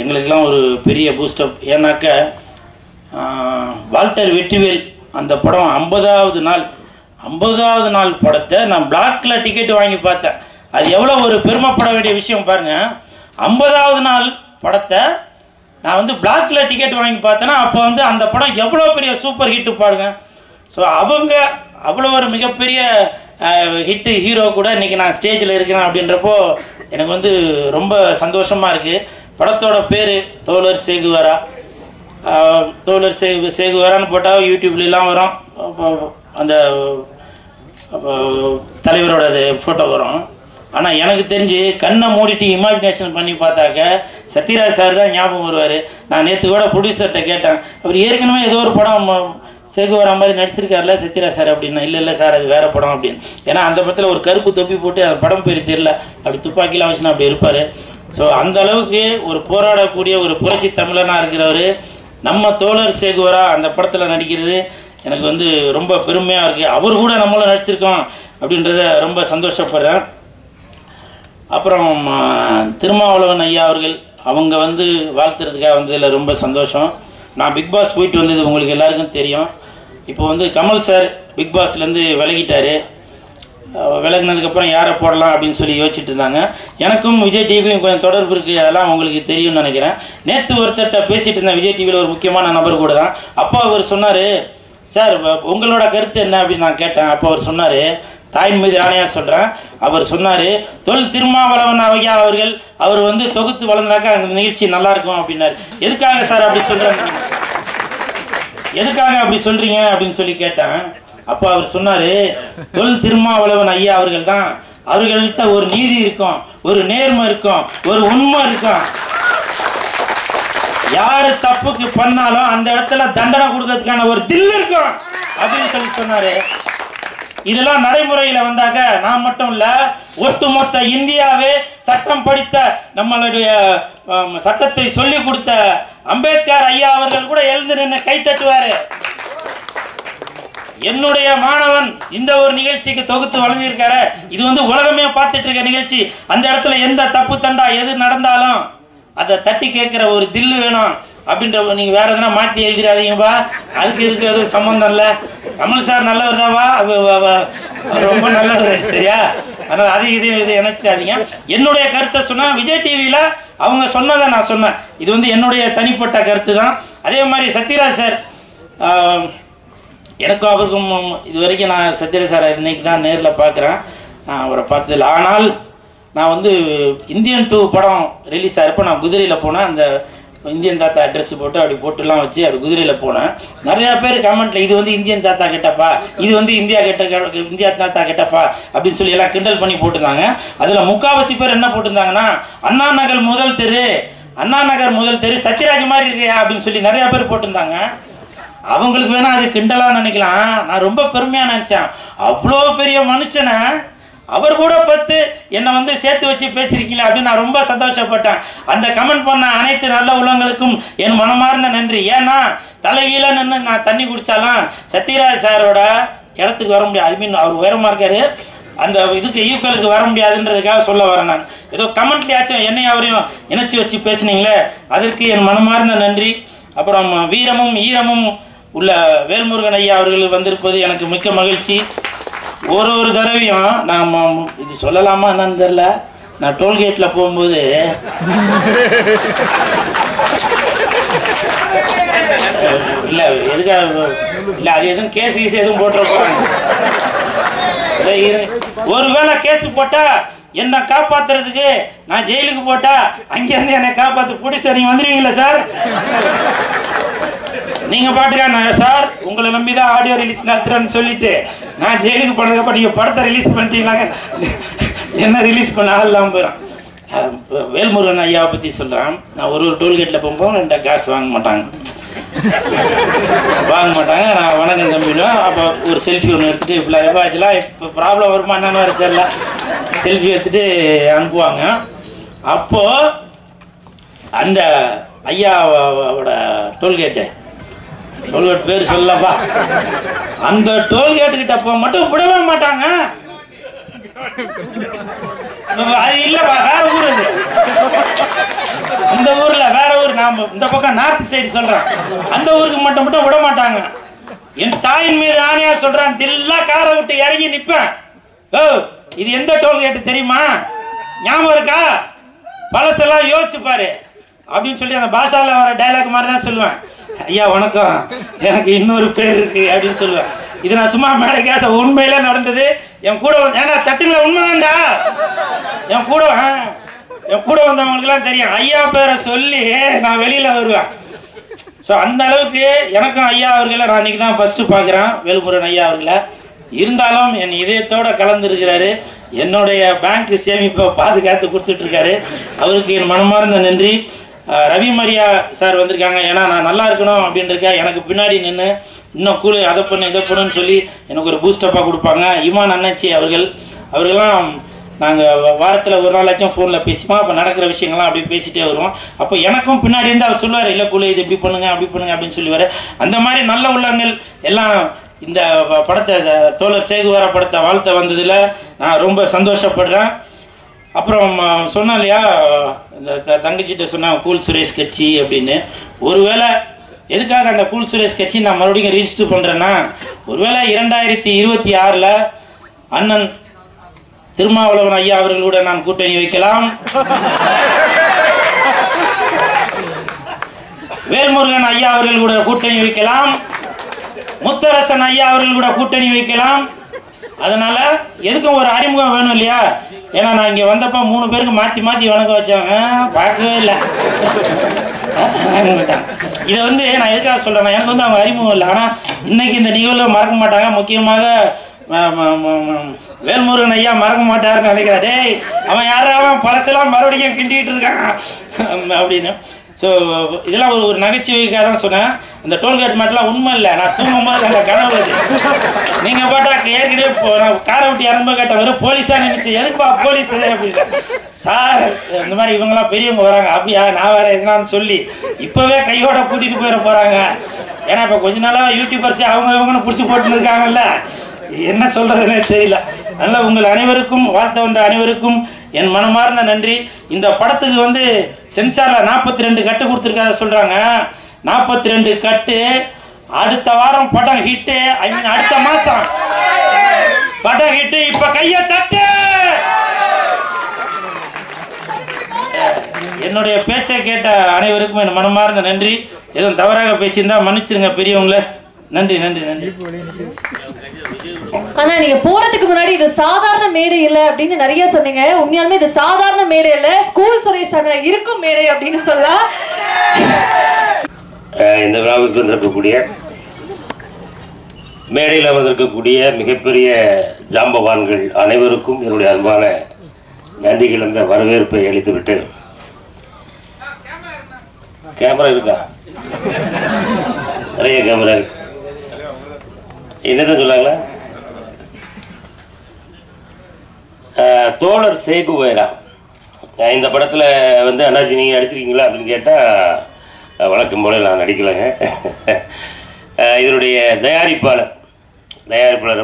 எங்களுக்கெல்லாம் ஒரு பெரிய பூஸ்டப். ஏன்னாக்க வால்டர் வெற்றிவேல் அந்த படம் 50வது நாள் படத்தை நான் பிளாக்ல டிக்கெட் வாங்கி பார்த்தேன். அது எவ்வளோ ஒரு பெருமைப்பட வேண்டிய விஷயம் பாருங்கள். 50வது நாள் படத்தை நான் வந்து பிளாக்ல டிக்கெட் வாங்கி பார்த்தேன்னா அப்போ வந்து அந்த படம் எவ்வளோ பெரிய சூப்பர் ஹிட்டு பாருங்க. ஸோ அவங்க அவ்வளோ ஒரு மிகப்பெரிய ஹிட்டு ஹீரோ கூட இன்றைக்கி நான் ஸ்டேஜில் இருக்கிறேன் அப்படின்றப்போ எனக்கு வந்து ரொம்ப சந்தோஷமாக இருக்குது. படத்தோட பேர் தோழர் சேகுவாரா. தோழர் சேகுவாரான்னு போட்டால் யூடியூப்லாம் வரும், அந்த தலைவரோட ஃபோட்டோ வரும். ஆனால் எனக்கு தெரிஞ்சு கண்ணை மூடிட்டு இமேஜினேஷன் பண்ணி பார்த்தாக்க சத்யராஜ் சார் தான் ஞாபகம் வருவார். நான் நேற்று கூட ப்ரொடியூசர்கிட்ட கேட்டேன், அவர் ஏற்கனவே ஏதோ ஒரு படம் சேகுவாரா மாதிரி நடிச்சிருக்காருல சத்யராஜ் சார் அப்படின்னா. இல்லை சார் அது வேறு படம் அப்படின்னு. ஏன்னா அந்த படத்தில் ஒரு கருப்பு தொப்பி போட்டு அந்த படம் பேர் தெரியல, அப்படி துப்பாக்கிலாம் வச்சுனா அப்படி இருப்பார். ஸோ அந்த அளவுக்கு ஒரு போராடக்கூடிய ஒரு புரட்சி தமிழனாக இருக்கிறவர் நம்ம தோழர் சேகுவாரா அந்த படத்தில் நடிக்கிறது எனக்கு வந்து ரொம்ப பெருமையாக இருக்குது. அவர் கூட நம்மளும் நடிச்சிருக்கோம் அப்படின்றத ரொம்ப சந்தோஷப்படுறேன். அப்புறம் திருமாவளவன் ஐயா அவர்கள் அவங்க வந்து வாழ்த்துறதுக்காக வந்ததில் ரொம்ப சந்தோஷம். நான் பிக் பாஸ் போயிட்டு வந்தது உங்களுக்கு எல்லாருக்கும் தெரியும். இப்போ வந்து கமல் சார் பிக் பாஸ்லேருந்து விலகிட்டார். விலகினதுக்கப்புறம் யாரை போடலாம் அப்படின்னு சொல்லி யோசிச்சுட்டு இருந்தாங்க. எனக்கும் விஜய் டிவியும் கொஞ்சம் தொடர்பு இருக்குது, அதெல்லாம் உங்களுக்கு தெரியும்னு நினைக்கிறேன். நேற்று ஒருத்தர்கிட்ட பேசிகிட்டு இருந்தேன், விஜய் டிவியில் ஒரு முக்கியமான நபர் கூட தான். அப்போ அவர் சொன்னார், சார் உங்களோட கருத்து என்ன அப்படின்னு நான் கேட்டேன். அப்போ அவர் சொன்னார், தாயின் மீது ஆணையாக சொல்கிறேன். அவர் சொன்னார், தொல் திருமாவளவன் ஐயா அவர்கள் அவர் வந்து தொகுத்து வளர்ந்தாக்கா அந்த நிகழ்ச்சி நல்லா இருக்கும் அப்படின்னாரு. எதுக்காக சார் அப்படி சொல்கிறாங்க, எதுக்காக அப்படி சொல்கிறீங்க அப்படின்னு சொல்லி கேட்டேன். அப்போ அவர் சொன்னார், தொல் திருமாவளவன் ஐயா அவர்கள் தான், அவர்கள்ட்ட ஒரு நீதி இருக்கும், ஒரு நேர்மை இருக்கும், ஒரு உண்மை இருக்கும். யாரு தப்புக்கு பண்ணாலும் அந்த இடத்துல தண்டனை கொடுக்கறதுக்கான ஒரு தில் இருக்கும் அப்படின்னு சொல்லி சொன்னாரு. இதெல்லாம் நடைமுறையில வந்தாக்க நான் மட்டும் இல்ல, ஒட்டுமொத்த இந்தியாவே சட்டம் படித்த நம்மளுடைய சட்டத்தை சொல்லி கொடுத்த அம்பேத்கர் ஐயா அவர்கள் கூட எழுந்து நின்று கை தட்டுவாரு. என்னுடைய மாணவன் இந்த ஒரு நிகழ்ச்சிக்கு தொகுத்து வழங்கியிருக்காரு. இது வந்து உலகமே பார்த்துட்டு இருக்க நிகழ்ச்சி. அந்த இடத்துல எந்த தப்பு தண்டா எது நடந்தாலும் அதை தட்டி கேட்கிற ஒரு தில்லு வேணும் அப்படின்ற. நீங்க வேற எதனா மாற்றி எழுதிடாதீங்கப்பா, அதுக்கு இதுக்கு எதுவும் சம்பந்தம் இல்லை. கமல் சார் நல்லவர் தான்வா, ரொம்ப நல்லவர், சரியா? அதனால அது இது நினைச்சிடாதீங்க. என்னுடைய கருத்தை சொன்னா விஜய் டிவியில அவங்க சொன்னதை நான் சொன்னேன். இது வந்து என்னுடைய தனிப்பட்ட கருத்து தான். அதே மாதிரி சத்யராஜ் சார், எனக்கும் அவருக்கும் இது வரைக்கும் நான் சத்யராஜ் சார் இன்னைக்கு தான் நேரில் பார்க்குறேன். நான் அவரை பார்த்ததில்லை. ஆனால் நான் வந்து இந்தியன் 2 படம் ரிலீஸ் ஆகிறப்போ நான் குதிரையில் போனேன். அந்த இந்தியன் தாத்தா அட்ரஸ் போட்டு அப்படி போட்டுலாம் வச்சு அப்படி குதிரையில் போனேன். நிறையா பேர் கமெண்ட்ல இது வந்து இந்தியன் தாத்தா கிட்டப்பா, இது வந்து இந்தியா தாத்தா கிட்டப்பா அப்படின்னு சொல்லி எல்லாம் கிண்டல் பண்ணி போட்டிருந்தாங்க. அதில் முக்காவாசி பேர் என்ன போட்டிருந்தாங்கன்னா, அண்ணா நகர் முதல் தெரு சத்யராஜ் மாதிரி இருக்கியா அப்படின்னு சொல்லி நிறையா பேர் போட்டிருந்தாங்க. அவங்களுக்கு வேணா அது கிண்டலா நினைக்கலாம், நான் ரொம்ப பெருமையா நினைச்சேன். அவ்வளோ பெரிய மனுஷனை அவர் கூட பார்த்து என்னை வந்து சேர்த்து வச்சு பேசியிருக்கீங்களா அப்படின்னு நான் ரொம்ப சந்தோஷப்பட்டேன். அந்த கமெண்ட் பண்ண அனைத்து நல்ல உள்ளவங்களுக்கும் என் மனமார்ந்த நன்றி. ஏன்னா தலைகீழ நின்று நான் தண்ணி குடிச்சாலும் சத்யராஜ் சாரோட இடத்துக்கு வர முடியாது. ஐ மீன் அவர் உயரமா இருக்காரு, அந்த இதுக்கு ஈக்குவலுக்கு வர முடியாதுன்றதுக்காக சொல்ல வரேன். நான் ஏதோ கமெண்ட்லயாச்சும் என்னையும் அவரையும் இணைச்சி வச்சு பேசுனீங்களே, அதற்கு என் மனமார்ந்த நன்றி. அப்புறம் வீரமும் ஈரமும் உள்ள வேல்முருகன் ஐயா அவர்கள் வந்திருப்பது எனக்கு மிக்க மகிழ்ச்சி. ஒரு தடவையும் நான் இது சொல்லலாமா என்னன்னு தெரியல, நான் டோல்கேட்டில் போகும்போது இல்லை எதுக்காக இல்லை, அது எதுவும் கேஸ் எதுவும் போட்டுற போறாங்க. ஒருவேளை கேஸ் போட்டா என்னை காப்பாத்துறதுக்கு நான் ஜெயிலுக்கு போட்டா அங்கேருந்து என்னை காப்பாற்று போலீஸ் நீங்க வந்துடுவீங்களா சார்? நீங்க பாட்டுக்கா சார் உங்களை நம்பிதான் ஆடியோ ரிலீஸ் நடத்துறேன்னு சொல்லிட்டு நான் ஜெயிலுக்கு போனதுக்கப்ப நீங்க படத்தை ரிலீஸ் பண்ணிட்டீங்களாங்க, என்ன ரிலீஸ் பண்ண ஆள்லாம் போயிடும். வேல்முருகன் ஐயாவை பத்தி சொல்றேன். நான் ஒரு டோல்கேட்ல போகும்போது 2 காசு வாங்க மாட்டாங்க. நான் வணக்கம் தம்பிடுவேன். அப்போ ஒரு செல்ஃபி ஒன்று எடுத்துட்டு இதெல்லாம் இப்போ ப்ராப்ளம் வருமா என்னன்னு தெரியல, செல்ஃபி எடுத்துட்டு அனுப்புவாங்க. அப்போ அந்த ஐயாவோட டோல்கேட் பேர் சொல்லப்பா, அந்த டோல்கேட்டு கிட்ட போக மட்டும் விடவே மாட்டாங்க. அது இல்லப்பா, வேற ஊர் அது. இந்த ஊர்ல வேற ஊர், நான் இந்த பக்கம் நார்த் சைடு சொல்றேன். அந்த ஊருக்கு மட்டும் விட மாட்டாங்க. என் தாயின் மீது ஆணையா சொல்றேன், தில்லா காரை விட்டு இறங்கி நிப்பேன். ஓ இது எந்த டோல்கேட்டு தெரியுமா, ஞாபகம் இருக்கா, பழசெல்லாம் யோசிச்சு பாரு அப்படின்னு சொல்லி அந்த பாஷால வர டைலாக் மாதிரி தான் சொல்லுவேன். ஐயா வணக்கம், எனக்கு இன்னொரு பேர் இருக்கு அப்படின்னு சொல்லுவேன். இது நான் சும்மா மேலே கேச உண்மையில நடந்தது. என் கூட ஏன்னா தட்டுங்கள உண்மைதான்டா, என் கூட வந்தவங்களுக்குலாம் தெரியும். ஐயா பேரை சொல்லி நான் வெளியில வருவேன். ஸோ அந்த அளவுக்கு எனக்கும் ஐயா அவர்களை நான் இன்னைக்கு தான் ஃபர்ஸ்ட் பார்க்குறேன், வேல்முருகன் ஐயா அவர்களை. இருந்தாலும் என் இதயத்தோட கலந்துருக்கிறாரு, என்னுடைய பேங்க் சேமிப்பை பாதுகாத்து கொடுத்துட்டு இருக்காரு. அவருக்கு என் மனமார்ந்த நன்றி. ரவி மரியா சார் வந்திருக்காங்க. ஏன்னா நான் நல்லா இருக்கணும் அப்படின்றக்க எனக்கு பின்னாடி நின்று இன்னும் கூழு அதை பண்ணு இதை பண்ணுன்னு சொல்லி எனக்கு ஒரு பூஸ்டப்பாக கொடுப்பாங்க. இமான் அண்ணாச்சி அவர்கள்லாம் நாங்கள் வாரத்தில் ஒரு நாளாச்சும் ஃபோனில் பேசிப்போம். அப்போ நடக்கிற விஷயங்கள்லாம் அப்படி பேசிகிட்டே வருவோம். அப்போ எனக்கும் பின்னாடி இருந்து அவர் சொல்லுவார், இல்லை கூழு இது இப்படி பண்ணுங்க அப்படி பண்ணுங்க அப்படின்னு சொல்லுவார். அந்த மாதிரி நல்ல உள்ளங்கள் எல்லாம் இந்த படத்தை தோழர் சேகுவாரா படத்தை வாழ்த்த வந்ததில் நான் ரொம்ப சந்தோஷப்படுறேன். அப்புறம் சொன்னேன் இல்லையா, இந்த தங்கச்சிட்ட சொன்னாங்க கூல் சுரேஷ் கட்சி அப்படின்னு. ஒருவேளை எதுக்காக அந்த கூல் சுரேஷ் கட்சி நான் மறுபடியும் ரிஜிஸ்டர் பண்ணுறேன்னா, ஒருவேளை 2026 அண்ணன் திருமாவளவன் ஐயா அவர்களோட நான் கூட்டணி வைக்கலாம், வேல்முருகன் ஐயா அவர்கள் கூட கூட்டணி வைக்கலாம், முத்தரசன் ஐயா அவர்கள் கூட கூட்டணி வைக்கலாம், அதனால எதுக்கும் ஒரு அறிமுகம் வேணும் இல்லையா? ஏன்னா நான் இங்கே வந்தப்போ 3 பேருக்கு மாற்றி மாற்றி வணக்கம் வச்சாங்க, பார்க்கவே இல்லை. இதை வந்து நான் எதுக்காக சொல்கிறேன்னா, எனக்கு வந்து அவங்க அறிமுகம் இல்லை. ஆனால் இன்னைக்கு இந்த நிகழ்வை மறக்க மாட்டாங்க. முக்கியமாக வேல்முருகன் ஐயா மறக்க மாட்டாருன்னு நினைக்கிறேன். டேய் அவன் யாராவது பழசெல்லாம் மறுபடியும் கிண்டிக்கிட்டு இருக்கான் அப்படின்னு. ஸோ இதெல்லாம் ஒரு நகைச்சுவைக்காக தான் சொன்னேன். இந்த டோல்கேட் மாட்டெலாம் உண்மை இல்லை. நான் தூங்கும் போது அந்த கனவு நீங்கள் பாட்டா ஏற்கனவே நான் காரை விட்டு இறங்கும்போது கேட்டேன், வெறும் போலீஸாக நினைச்சு எதுக்குப்பா போலீஸ் அப்படின்னு. சார் இந்த மாதிரி இவங்கெல்லாம் பெரியவங்க வராங்க. அப்படியா, நான் வேறு எதுனான்னு சொல்லி இப்போவே கையோட கூட்டிகிட்டு போயிட போகிறாங்க. ஏன்னா இப்போ கொஞ்ச நாளாக யூடியூபர்ஸ் இவங்கன்னு பிடிச்சி போட்டுன்னு இருக்காங்கல்ல, என்ன சொல்கிறதுனே தெரியல. அதனால் உங்கள் அனைவருக்கும், வாழ்த்த வந்த அனைவருக்கும் என் மனமார்ந்த நன்றி. இந்த படத்துக்கு வந்து சென்சாரில் 42 கட்டு கொடுத்துருக்காத சொல்கிறாங்க. 42 கட்டு. அடுத்த வாரம் படம் ஹிட்டு. ஐ மீன் அடுத்த மாதம் படம் ஹிட்டு. இப்போ கையை தட்டு. என்னுடைய பேச்சை கேட்ட அனைவருக்கும் என் மனமார்ந்த நன்றி. எதுவும் தவறாக பேசியிருந்தா மன்னிச்சிருங்க பெரியவங்கள. நன்றி நன்றி நன்றி. ஆனா நீங்க போறதுக்கு முன்னாடி இது சாதாரண மேடை இல்ல அப்படின்னு நிறைய சொன்னீங்க. உண்மையாலுமே இது சாதாரண மேடை இல்ல, ஸ்கூல் சுரேஷ் அண்ணன் இருக்கும் மேடை அப்படின்னு சொல்லலாம். இந்த விழாவுக்கு வந்திருக்கக்கூடிய மேடையில் வந்திருக்கக்கூடிய மிகப்பெரிய ஜாம்பவான்கள் அனைவருக்கும் என்னுடைய அன்பான நன்றி கலந்த வரவேற்பை அளித்துவிட்டு, கேமரா இருக்கா? நிறைய கேமரா இருக்கு. என்னதான் சொன்னாங்களா? தோழர் சேகுவேரா இந்த படத்தில் வந்து அண்ணாச்சி நீங்கள் நடிச்சிருக்கீங்களா அப்படின்னு கேட்டால் வழக்கம் போல நான் நடிக்கலைங்க. இதனுடைய தயாரிப்பாளர்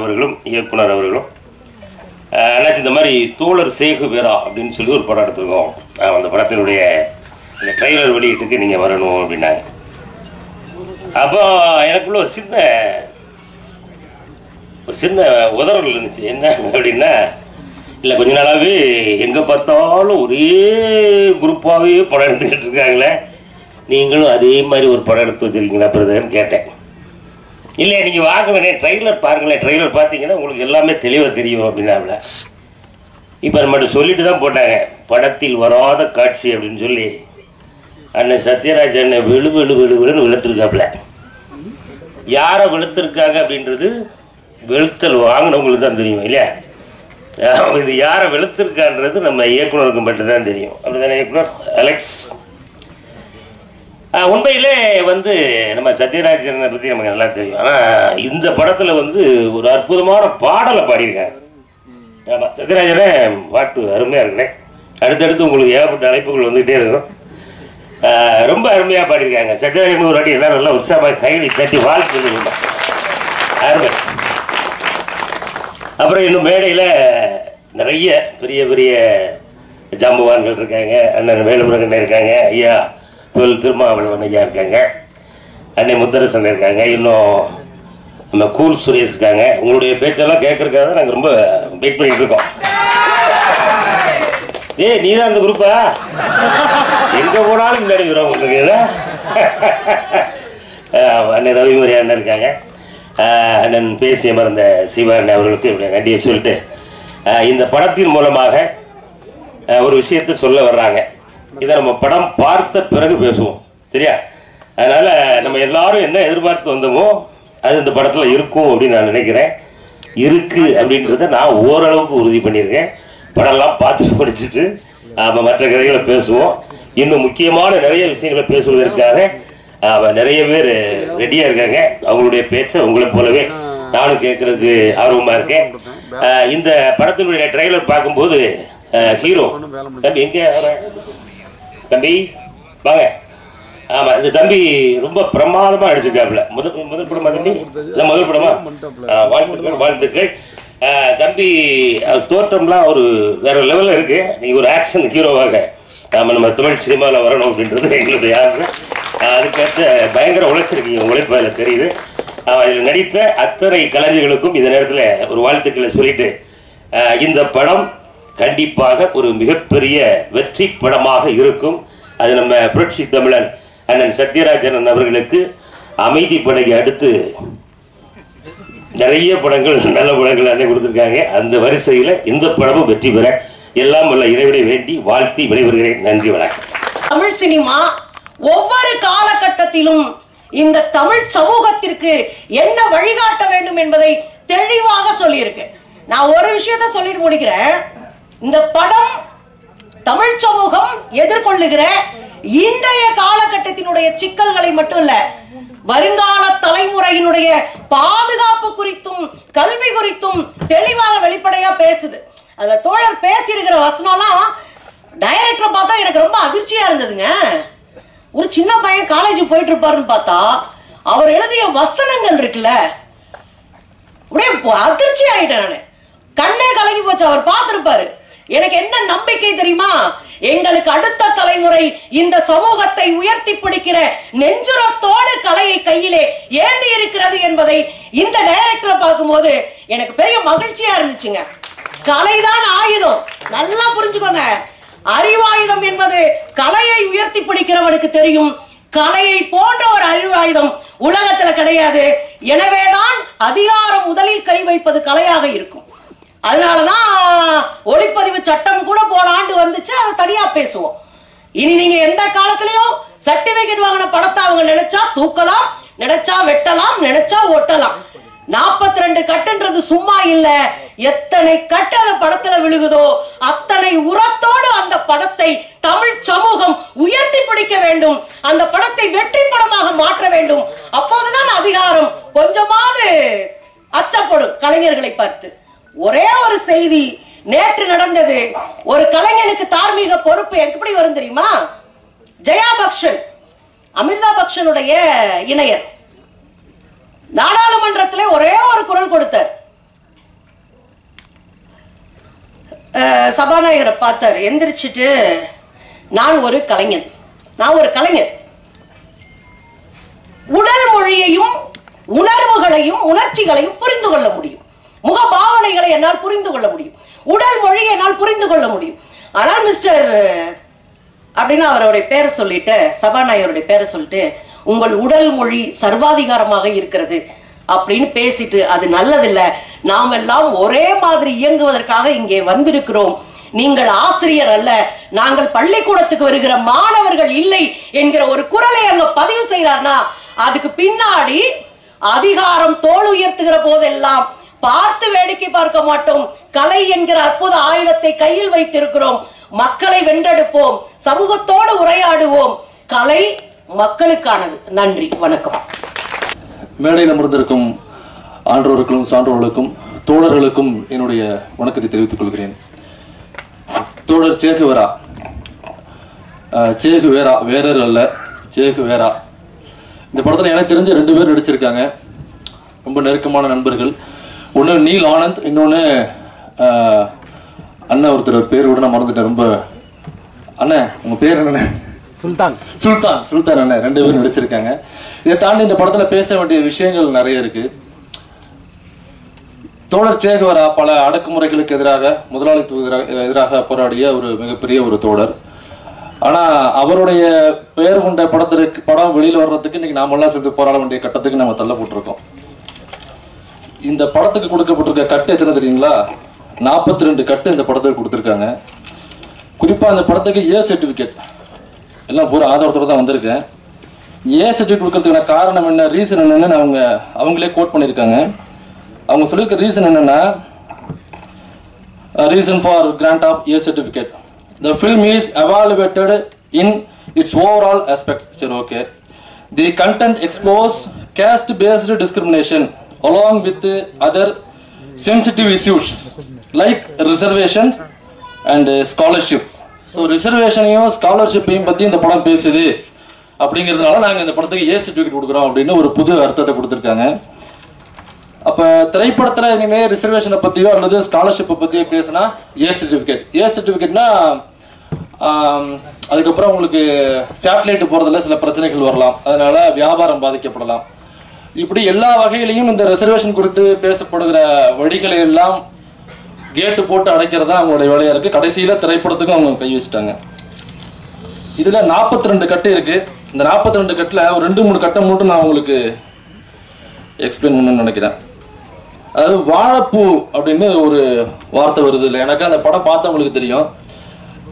அவர்களும் இயக்குனர் அவர்களும் அண்ணாச்சி இந்த மாதிரி தோழர் சேகுவேரா அப்படின்னு சொல்லி ஒரு படம் எடுத்துருக்கோம், அந்த படத்தினுடைய இந்த ட்ரெய்லர் வெளியீட்டுக்கு நீங்கள் வரணும் அப்படின்னாங்க. அப்போ எனக்குள்ள ஒரு சின்ன உதறல் இருந்துச்சு. என்ன அப்படின்னா, இல்லை கொஞ்ச நாளாகவே எங்கே பார்த்தாலும் ஒரே குரூப்பாகவே படம் எடுத்துக்கிட்டு இருக்காங்களே, நீங்களும் அதே மாதிரி ஒரு படம் எடுத்து வச்சுருக்கீங்களா பிரதர்ன்னு கேட்டேன். இல்லை நீங்கள் வாங்குவேனே ட்ரெய்லர் பாருங்களேன், ட்ரெய்லர் பார்த்தீங்கன்னா உங்களுக்கு எல்லாமே தெளிவாக தெரியும் அப்படின்னால. இப்போ நம்மகிட்ட சொல்லிட்டு தான் போட்டாங்க, படத்தில் வராத காட்சி அப்படின்னு சொல்லி அண்ணன் சத்யராஜ் அண்ணன் வெளுன்னு வெளுத்துருக்காப்புல. யாரை வெளுத்துருக்காங்க அப்படின்றது வெளுத்தல் வாங்கினவங்களுக்கு தான் தெரியும் இல்லையா? இது யாரை வெளுத்திருக்கான்றது நம்ம இயக்குனருக்கு மட்டும்தான் தெரியும். அப்படிதானே இயக்குனர் அலெக்ஸ்? உண்மையிலே வந்து நம்ம சத்யராஜனை பற்றி நமக்கு நல்லா தெரியும். ஆனால் இந்த படத்தில் வந்து ஒரு அற்புதமான பாடலை பாடியிருக்காங்க. ஆமாம், சத்யராஜனே பாட்டு அருமையாக இருக்கிறேன். அடுத்தடுத்து உங்களுக்கு ஏகப்பட்ட அழைப்புகள் வந்துகிட்டே இருக்கும். ரொம்ப அருமையாக பாடியிருக்காங்க. சத்யராஜன் ஒரு வாட்டி எல்லோரும் நல்லா உற்சாகமாக கைகளை தட்டி வாழ்த்து. அருமை. அப்புறம் இன்னும் மேடையில் நிறைய பெரிய பெரிய ஜாம்பவான்கள் இருக்காங்க. அண்ணன் வேலுமுருகன் இருக்காங்க, ஐயா திருமாவளவன் ஐயா இருக்காங்க, அண்ணன் முத்தரசன் இருக்காங்க, இன்னும் நம்ம கூல் சுரேஷ் இருக்காங்க. உங்களுடைய பேச்செல்லாம் கேட்கறதுக்காக நாங்கள் ரொம்ப வெயிட் பண்ணிட்டு இருக்கோம். நீ தான் அந்த குரூப்பா? எங்கே போனாலும் முன்னாடி வரும் உங்களுக்கு. அண்ணன் ரவிமுறை அண்ணன் இருக்காங்க, அண்ணன் பேசிய மறந்த சிவா அண்ணன் அவர்களுக்கு இப்படி நன்றியை சொல்லிட்டு, இந்த படத்தின் மூலமாக ஒரு விஷயத்தை சொல்ல வர்றாங்க. இதை நம்ம படம் பார்த்த பிறகு பேசுவோம், சரியா? அதனால் நம்ம எல்லாரும் என்ன எதிர்பார்த்து வந்தோமோ அது இந்த படத்தில் இருக்கும் அப்படின்னு நான் நினைக்கிறேன். இருக்குது அப்படின்றத நான் ஓரளவுக்கு உறுதி பண்ணியிருக்கேன். படம்லாம் பார்த்து படிச்சுட்டு நம்ம மற்ற கதைகளை பேசுவோம். இன்னும் முக்கியமான நிறைய விஷயங்களை பேசுவதற்காக நிறைய பேர் ரெடியாக இருக்காங்க. அவங்களுடைய பேச்சை உங்களை போலவே நானும் கேட்கறதுக்கு ஆர்வமாக இருக்கேன். இந்த படத்தினுடைய ட்ரெய்லர் பார்க்கும்போது ஹீரோ தம்பி எங்கே தம்பி வாங்க. ஆமாம், இந்த தம்பி ரொம்ப பிரமாதமாக நடிச்சிருக்காப்புல. முதல் படமா தம்பி? இல்லை முதல் படமா? வாழ்த்துக்கள் தம்பி. தோற்றம்லாம் ஒரு வேற லெவலில் இருக்கு. நீங்கள் ஒரு ஆக்ஷன் ஹீரோவாக நம்ம தமிழ் சினிமாவில் வரணும் அப்படின்றது எங்களுடைய ஆசை. அதுக்கடுத்து பயங்கர உழைச்சிருக்கீங்க, உழைப்பு அதில் தெரியுது. அதில் நடித்த அத்தனை கலைஞர்களுக்கும் இந்த நேரத்தில் ஒரு வாழ்த்துக்களை சொல்லிட்டு, இந்த படம் கண்டிப்பாக ஒரு மிகப்பெரிய வெற்றி படமாக இருக்கும். அது நம்ம புரட்சி தமிழன் அண்ணன் சத்யராஜன் அவர்களுக்கு அமைதி படையை அடுத்து நிறைய படங்கள் நல்ல படங்கள் அண்ணன் கொடுத்துருக்காங்க. அந்த வரிசையில் இந்த படமும் வெற்றி பெற எல்லாம் உள்ள இறைவனை வேண்டி வாழ்த்தி விடைபெறுகிறேன். நன்றி, வணக்கம். தமிழ் சினிமா ஒவ்வொரு காலகட்டத்திலும் இந்த தமிழ் சமூகத்திற்கு என்ன வழிகாட்ட வேண்டும் என்பதை தெளிவாக சொல்லியிருக்கு. நான் ஒரு விஷயத்த சொல்லிட்டு முடிக்கிறேன். இந்த படம் தமிழ் சமூகம் எதிர்கொள்ளுகிற இன்றைய காலகட்டத்தினுடைய சிக்கல்களை மட்டும் இல்ல, வருங்கால தலைமுறையினுடைய பாதுகாப்பு குறித்தும் கல்வி குறித்தும் தெளிவாக வெளிப்படையா பேசுது. அதுல தோழர் பேசியிருக்கிற வசனம்லாம் டைரக்டரை பார்த்தா எனக்கு ரொம்ப அதிர்ச்சியா இருந்ததுங்க. ஒரு சின்ன பையன் காலேஜ் போயிட்டு இருப்பாருன்னு பார்த்தா அவர் எழுதிய வசனங்கள் இருக்குல்ல, அப்படியே அதிர்ச்சி ஆயிட்டேன் நானு. கண்ணே கலங்கி போச்சு. அவர் பார்த்திருப்பாரு. எனக்கு என்ன நம்பிக்கை தெரியுமா? எங்களுக்கு அடுத்த தலைமுறை இந்த சமூகத்தை உயர்த்தி பிடிக்கிற நெஞ்சுரத்தோடு கலையை கையிலே ஏந்தி இருக்கிறது என்பதை இந்த டைரக்டரை பார்க்கும்போது எனக்கு பெரிய மகிழ்ச்சியா இருந்துச்சுங்க. கலைதான் ஆயுதம், நல்லா புரிஞ்சுக்கோங்க. அறிவாயுதம் என்பது கலையை உயர்த்தி பிடிக்கிறவனுக்கு தெரியும். கலையை போன்ற ஒரு அறிவாயுதம் உலகத்துல கிடையாது. எனவேதான் அதிகாரம் முதலில் கை வைப்பது கலையாக இருக்கும். அதனாலதான் ஒளிப்பதிவு சட்டம் கூட போன ஆண்டு வந்துச்சு. அதை தனியா பேசுவோம். இனி நீங்க எந்த காலத்திலயும் சர்டிபிகேட் வாங்கின படத்தை அவங்க நினைச்சா தூக்கலாம், நினைச்சா வெட்டலாம், நினைச்சா ஒட்டலாம். 42 கட்டுன்றது சும்மா இல்ல. எத்தனை கட்டு அந்த படத்துல விழுகுதோ அத்தனை உரத்தோடு அந்த படத்தை தமிழ் சமூகம் உயர்த்தி பிடிக்க வேண்டும். அந்த படத்தை வெற்றி படமாக மாற்ற வேண்டும். அப்போதுதான் அதிகாரம் கொஞ்சமாவது அச்சப்படும் கலைஞர்களை பார்த்து. ஒரே ஒரு செய்தி நேற்று நடந்தது. ஒரு கலைஞனுக்கு தார்மீக பொறுப்பு எப்படி வரும் தெரியுமா? ஜெயா பக்ஷன், அமிர்தா பக்ஷனுடைய இணையர், நாடாளுமன்றத்திலே ஒரே ஒரு குரல் கொடுத்தார். சபாநாயகரை பார்த்தார், எந்திரிச்சிட்டு நான் ஒரு கலைஞன், உடல் மொழியையும் உணர்வுகளையும் உணர்ச்சிகளையும் புரிந்து கொள்ள முடியும். முக பாவனைகளை என்னால் புரிந்து கொள்ள முடியும். உடல் மொழியை என்னால் புரிந்து கொள்ள முடியும். ஆனால் மிஸ்டர் அப்படின்னு அவருடைய பேரை சொல்லிட்டு, சபாநாயகருடைய பேரை சொல்லிட்டு, உங்கள் உடல் மொழி சர்வாதிகாரமாக இருக்கிறது அப்படின்னு பேசிட்டு, அது நல்லதில்லை. நாம் எல்லாம் ஒரே மாதிரி இயங்குவதற்காக இங்கே வந்திருக்கிறோம். நீங்கள் ஆசிரியர் அல்ல, நாங்கள் பள்ளிக்கூடத்துக்கு வருகிற மாணவர்கள் இல்லை என்கிற ஒரு குரலை அங்க பதிவு செய்யறார்னா, அதுக்கு பின்னாடி அதிகாரம் தோல் உயர்த்துகிற போதெல்லாம் பார்த்து வேடிக்கை பார்க்க மாட்டோம். கலை என்கிற அற்புத ஆயுதத்தை கையில் வைத்திருக்கிறோம். மக்களை வென்றெடுப்போம், சமூகத்தோடு உரையாடுவோம். கலை மக்களுக்கானது. நன்றி, வணக்கம். மேடையில் அமர்ந்திருக்கும் ஆன்றோர்களுக்கும் சான்றோர்களுக்கும் தோழர்களுக்கும் என்னுடைய வணக்கத்தை தெரிவித்துக் கொள்கிறேன். தோழர் சேகுவேரா, சேகுவேரா வேறர் அல்ல, சேகுவேரா. இந்த படத்தில் எனக்கு தெரிஞ்ச 2 பேர் நடிச்சிருக்காங்க, ரொம்ப நெருக்கமான நண்பர்கள். ஒன்று நீல் ஆனந்த், இன்னொன்று அண்ணன் ஒருத்தர் பேர் கூட நான் மறந்துட்டேன். ரொம்ப அண்ணன் உங்கள் பேர் என்னண்ணே? சுல்தான் அண்ணன். 2 பேரும் நடிச்சிருக்காங்க. இதை தாண்டி இந்த படத்துல பேச வேண்டிய விஷயங்கள் நிறைய இருக்கு. தோழர் சேகுவேரா பல அடக்குமுறைகளுக்கு எதிராக, முதலாளித்துவ எதிராக போராடிய ஒரு மிகப்பெரிய ஒரு தோழர். ஆனா அவருடைய பெயர் கொண்ட படம் வெளியில வர்றதுக்கு இன்னைக்கு நாமெல்லாம் சேர்ந்து போராட வேண்டிய கட்டத்துக்கு நம்ம தள்ளப்பட்டிருக்கோம். இந்த படத்துக்கு கொடுக்கப்பட்டிருக்க கட்டு எத்தனை தெரியுங்களா? 42 கட்டு இந்த படத்துக்கு கொடுத்துருக்காங்க. குறிப்பா இந்த படத்துக்கு ஏ சர்டிபிகேட் எல்லாம் பூரா ஆதாரத்தோட தான் வந்திருக்கேன். ஏ சர்டிஃபிகேட் கொடுக்கறதுக்கான காரணம் என்ன, ரீசன் என்னன்னு அவங்களே கோட் பண்ணியிருக்காங்க. அவங்க சொல்லியிருக்க ரீசன் என்னன்னா, reason for grant of A certificate, the film is evaluated in its overall aspects. சரி, okay. The content explores caste based discrimination along with other sensitive issues like reservations and scholarship. So ரிசர்வேஷனையும் ஸ்காலர்ஷிப்பையும் பற்றி இந்த படம் பேசுது அப்படிங்கிறதுனால நாங்கள் இந்த படத்துக்கு ஏ சர்டிஃபிகேட் கொடுக்குறோம் அப்படின்னு ஒரு புது அர்த்தத்தை கொடுத்துருக்காங்க. அப்போ திரைப்படத்தில் இனிமேல் ரிசர்வேஷனை பற்றியோ அல்லது ஸ்காலர்ஷிப்பை பற்றியோ பேசினா ஏ சர்டிஃபிகேட். ஏ சர்டிஃபிகேட்னா அதுக்கப்புறம் உங்களுக்கு சேட்டலைட்டு போகிறதுல சில பிரச்சனைகள் வரலாம், அதனால வியாபாரம் பாதிக்கப்படலாம். இப்படி எல்லா வகையிலையும் இந்த ரிசர்வேஷன் குறித்து பேசப்படுகிற வழிகளை எல்லாம் கேட்டு போட்டு அடைக்கிறதா அவங்களுடைய வேலையா இருக்கு. கடைசியில திரைப்படத்துக்கும் அவங்க கை வச்சுட்டாங்க. இதுல 42 கட்டு இருக்கு. இந்த 42 கட்டுல ஒரு 2-3 கட்டை மட்டும் நான் உங்களுக்கு எக்ஸ்பிளைன் பண்ணணும்னு நினைக்கிறேன். அதாவது வாழைப்பூ அப்படின்னு ஒரு வார்த்தை வருது இல்லை, எனக்கு அந்த படம் பார்த்தவங்களுக்கு தெரியும்.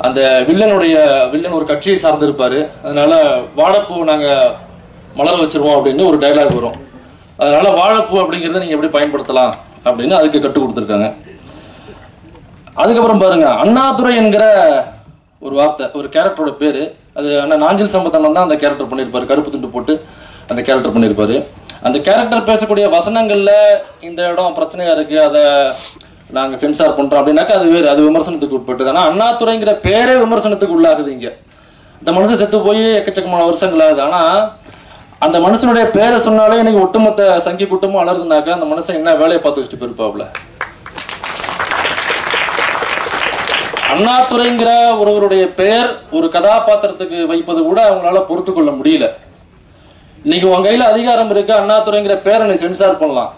அந்த வில்லன் ஒரு கட்சியை சார்ந்திருப்பாரு, அதனால வாழைப்பூ நாங்கள் மலர வச்சிருவோம் அப்படின்னு ஒரு டைலாக் வரும். அதனால வாழைப்பூ அப்படிங்கிறத நீங்கள் எப்படி பயன்படுத்தலாம் அப்படின்னு அதுக்கு கற்றுக் கொடுத்துருக்காங்க. அதுக்கப்புறம் பாருங்க, அண்ணாதுரை என்கிற ஒரு வார்த்தை, ஒரு கேரக்டரோட பேரு, அது அண்ணா நாஞ்சில் சம்பத்தண்ணன் தான் அந்த கேரக்டர் பண்ணியிருப்பாரு, கருப்பு துண்டு போட்டு அந்த கேரக்டர் பண்ணியிருப்பாரு. அந்த கேரக்டர் பேசக்கூடிய வசனங்கள்ல இந்த இடம் பிரச்சனையா இருக்கு, அதை நாங்க சென்சார் பண்றோம் அப்படின்னாக்கா அது வேறு, அது விமர்சனத்துக்கு உட்பட்டது. ஆனா அண்ணாதுரைங்கிற பேரே விமர்சனத்துக்கு உள்ளாகுது. இங்க இந்த மனுஷன் செத்து போய் எக்கச்சக்கமான வருஷங்கள் ஆகுது, ஆனா அந்த மனுஷனுடைய பேரை சொன்னாலே இன்னைக்கு ஒட்டுமொத்த சங்கி கூட்டமும் அலருதுனாக்கா அந்த மனுஷன் என்ன வேலையை பார்த்து வச்சுட்டு போயிருப்பாப்ல. அண்ணாதுரைங்கிற ஒருவருடைய பெயர் ஒரு கதாபாத்திரத்துக்கு வைப்பது கூட அவங்களால பொறுத்து கொள்ள முடியல. இன்னைக்கு உங்க கையில அதிகாரம் இருக்கு, அண்ணாதுரைங்கிற பேரை நீ சென்சார் பண்ணலாம்.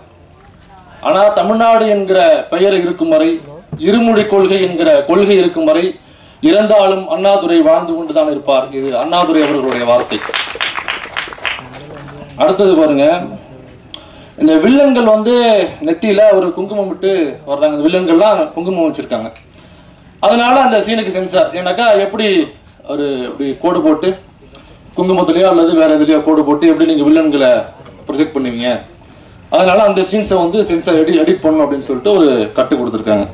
ஆனா தமிழ்நாடு என்கிற பெயர் இருக்கும் வரை, இருமொழி கொள்கை என்கிற கொள்கை இருக்கும் வரை இறந்தாலும் அண்ணாதுரை வாழ்ந்து கொண்டுதான் இருப்பார். இது அண்ணாதுரை அவர்களுடைய வார்த்தை. அடுத்தது பாருங்க, இந்த வில்லன்கள் நெத்தியில ஒரு குங்குமம் விட்டு வர்றாங்க. இந்த வில்லன்கள்லாம் குங்குமம் வச்சிருக்காங்க. அதனால அந்த சீனுக்கு சென்சார். ஏன்னாக்கா எப்படி ஒரு இப்படி கோடு போட்டு குங்குமத்திலேயோ அல்லது வேற எதுலையோ கோடு போட்டு எப்படி நீங்க வில்லன்களை ப்ரொஜெக்ட் பண்ணுவீங்க, அதனால அந்த சீன்ஸை சென்சார் எடிட் பண்ணணும் அப்படின்னு சொல்லிட்டு ஒரு கட்டு கொடுத்துருக்காங்க.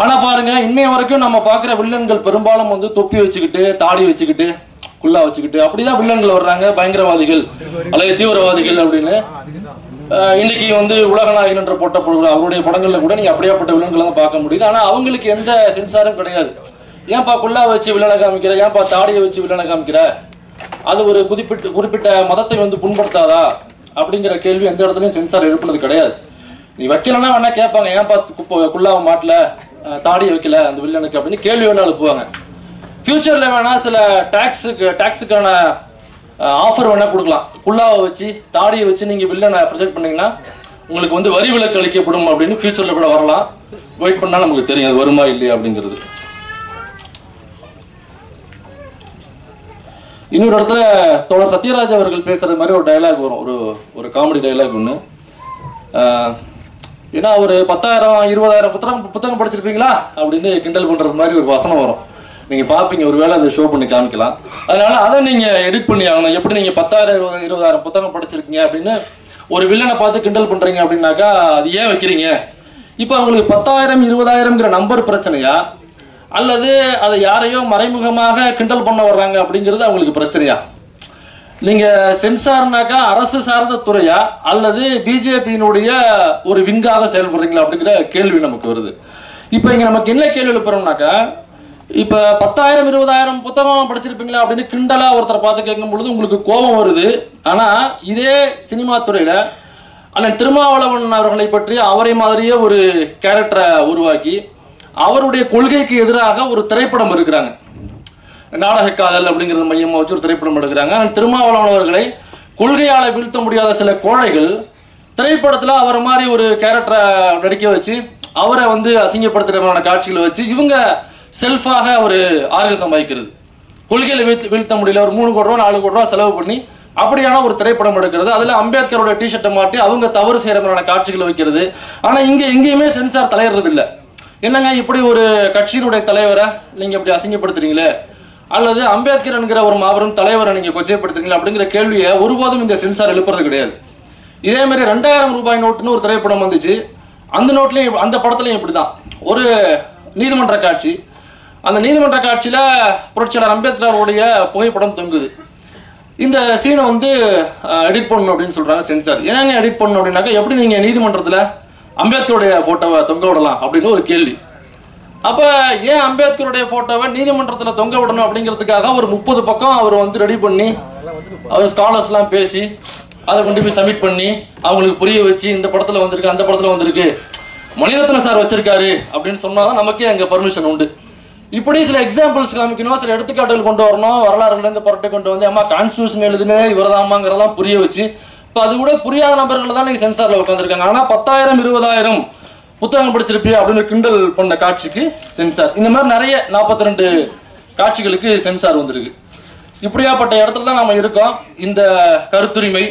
ஆனா பாருங்க, இன்னைய வரைக்கும் நம்ம பாக்குற வில்லன்கள் பெரும்பாலும் தொப்பி வச்சுக்கிட்டு, தாடி வச்சுக்கிட்டு, குல்லா வச்சுக்கிட்டு அப்படிதான் வில்லன்கள் வர்றாங்க. பயங்கரவாதிகள் அல்லது தீவிரவாதிகள் அப்படின்னு இன்னைக்கு உலக நாயகன் என்ற போட்ட அவருடைய படங்கள்ல கூட நீங்க அப்படியாப்பட்ட வில்லன்களை தான் பார்க்க முடியுது. ஆனா அவங்களுக்கு எந்த சென்சாரும் கிடையாது. ஏன்பா குல்லா வச்சு வில்லனை காமிக்கிற, ஏன்பா தாடியை வச்சு வில்லனை காமிக்கிற, அது ஒரு குறிப்பிட்ட மதத்தை புண்படுத்தாதா அப்படிங்கிற கேள்வி எந்த இடத்துலயும் சென்சார் எழுப்புனது கிடையாது. நீ வைக்கலன்னா வேணா கேட்பாங்க, ஏன்பா குல்லாவை மாட்டல, தாடியை வைக்கல அந்த வில்லனுக்கு அப்படின்னு கேள்வி வேணா எழுப்புவாங்க. ஃபியூச்சர்ல வேணா சில டாக்ஸுக்கான ஆஃபர் வேணா கொடுக்கலாம். குல்லாவை வச்சு தாடியை வச்சு நீங்க வில்லனை ப்ரொஜெக்ட் பண்ணீங்கன்னா உங்களுக்கு வரி விலக்கு அளிக்கப்படும் அப்படின்னு ஃபியூச்சர்ல கூட வரலாம். வெயிட் பண்ணா நமக்கு தெரியும் அது வருமா இல்லையா அப்படிங்கிறது. இன்னொரு இடத்துல தோழர் சத்யராஜ் அவர்கள் பேசுறது மாதிரி ஒரு டைலாக் வரும், ஒரு காமெடி டைலாக் ஒன்று. ஏன்னா ஒரு 10,000 20,000 புத்தகம் படிச்சிருப்பீங்களா அப்படின்னு கிண்டல் பண்றது மாதிரி ஒரு வசனம் வரும். நீங்க பாப்பீங்க, ஒருவேளை அதை ஷோ பண்ணி காமிக்கலாம். அதனால அதை நீங்க எடிட் பண்ணி ஆகணும். எப்படி நீங்க 10,000 20,000 புத்தகம் படிச்சிருக்கீங்க அப்படின்னு ஒரு வில்லனை பார்த்து கிண்டல் பண்றீங்க அப்படின்னாக்கா அது ஏன் வைக்கிறீங்க? இப்போ அவங்களுக்கு 10,000 20,000ங்கிற நம்பர் பிரச்சனையா, அல்லது அதை யாரையோ மறைமுகமாக கிண்டல் பண்ண வர்றாங்க அப்படிங்கிறது அவங்களுக்கு பிரச்சனையா? நீங்க சென்சார்னாக்கா அரசு சார்ந்த துறையா அல்லது பிஜேபியினுடைய ஒரு விங்காக செயல்படுறீங்களா அப்படிங்கிற கேள்வி நமக்கு வருது. இப்போ இங்க நமக்கு என்ன கேள்வி எழுப்புறோம்னாக்கா, இப்ப 10,000 20,000 புத்தகம் படிச்சிருப்பீங்களா அப்படின்னு கிண்டலா ஒருத்தரை பார்த்து கேட்கும் பொழுது உங்களுக்கு கோபம் வருது. ஆனா இதே சினிமா துறையில அண்ணன் திருமாவளவன் அவர்களை பற்றி அவரை மாதிரியே ஒரு கேரக்டரை உருவாக்கி அவருடைய கொள்கைக்கு எதிராக ஒரு திரைப்படம் எடுக்கிறாங்க. நாடக காதல் அப்படிங்கிறது மையமா வச்சு ஒரு திரைப்படம் எடுக்கிறாங்க. திருமாவளவன் அவர்களை கொள்கையால வீழ்த்த முடியாத சில கோழைகள் திரைப்படத்துல அவர் மாதிரி ஒரு கேரக்டரை நடிக்க வச்சு அவரை அசிங்கப்படுத்துற காட்சிகளை வச்சு இவங்க செல்ஃபாக ஒரு ஆர்கசம் வைக்கிறது. கொள்கையில வீழ்த்த முடியல, ஒரு 3 கோடி ரூபா 4 கோடி ரூபா செலவு பண்ணி அப்படியான ஒரு திரைப்படம் எடுக்கிறது. அதுல அம்பேத்கரோட டிஷர்ட்டை மாட்டி அவங்க தவறு செய்யற மாதிரியான காட்சிகளை வைக்கிறது. ஆனா இங்க எங்கேயுமே சென்சார் தலையிடுறது இல்லை. என்னங்க இப்படி ஒரு கட்சியினுடைய தலைவரை நீங்க இப்படி அசிங்கப்படுத்துறீங்களே, அல்லது அம்பேத்கர் என்கிற ஒரு மாபெரும் தலைவரை நீங்க கொச்சைப்படுத்துறீங்களா அப்படிங்கிற கேள்வியை ஒருபோதும் இந்த சென்சார் எழுப்புறது கிடையாது. இதே மாதிரி 2000 ரூபாய் நோட்டுன்னு ஒரு திரைப்படம் வந்துச்சு. அந்த நோட்லயும் அந்த படத்துலயும் இப்படிதான் ஒரு நீதிமன்ற காட்சி. அந்த நீதிமன்ற காட்சியில புரட்சியாளர் அம்பேத்கருடைய புகைப்படம் தொங்குது. இந்த சீனை எடிட் பண்ணணும் அப்படின்னு சொல்றாங்க சென்சார். ஏன்னா எடிட் பண்ணணும் அப்படின்னாக்கா எப்படி நீங்க நீதிமன்றத்துல அம்பேத்கருடைய போட்டோவை தொங்க விடலாம் அப்படின்னு ஒரு கேள்வி. அப்ப ஏன் அம்பேத்கருடைய போட்டோவை நீதிமன்றத்துல தொங்க விடணும் அப்படிங்கிறதுக்காக ஒரு 30 பக்கம் அவர் ரெடி பண்ணி அவர் ஸ்காலர்ஸ் எல்லாம் பேசி அதை கொண்டு போய் சப்மிட் பண்ணி அவங்களுக்கு புரிய வச்சு இந்த படத்துல வந்திருக்கு அந்த படத்துல வந்திருக்கு மணிரத்ன சார் வச்சிருக்காரு அப்படின்னு சொன்னாதான் நமக்கே அங்க பர்மிஷன் உண்டு. இப்படி சில எக்ஸாம்பிள்ஸ் காமிக்கணும், சில எடுத்துக்காட்டுகள் கொண்டு வரணும், வரலாறுல இருந்து புரட்டை கொண்டு வந்து அம்மா கான்ஸ்டியூஷன் எழுதுனே இவரதாமாங்கிறதெல்லாம் புரிய வச்சு இப்போ அது கூட புரியாத நபர்கள் தான் நீங்க சென்சார்ல உட்காந்துருக்காங்க. ஆனா 10,000 20,000 புத்தகம் படிச்சிருப்பியா அப்படின்னு கிண்டல் பண்ண காட்சிக்கு சென்சார். இந்த மாதிரி நிறைய 42 காட்சிகளுக்கு சென்சார் வந்திருக்கு. இப்படியாப்பட்ட இடத்துல தான் நாம இருக்கோம். இந்த கருத்துரிமை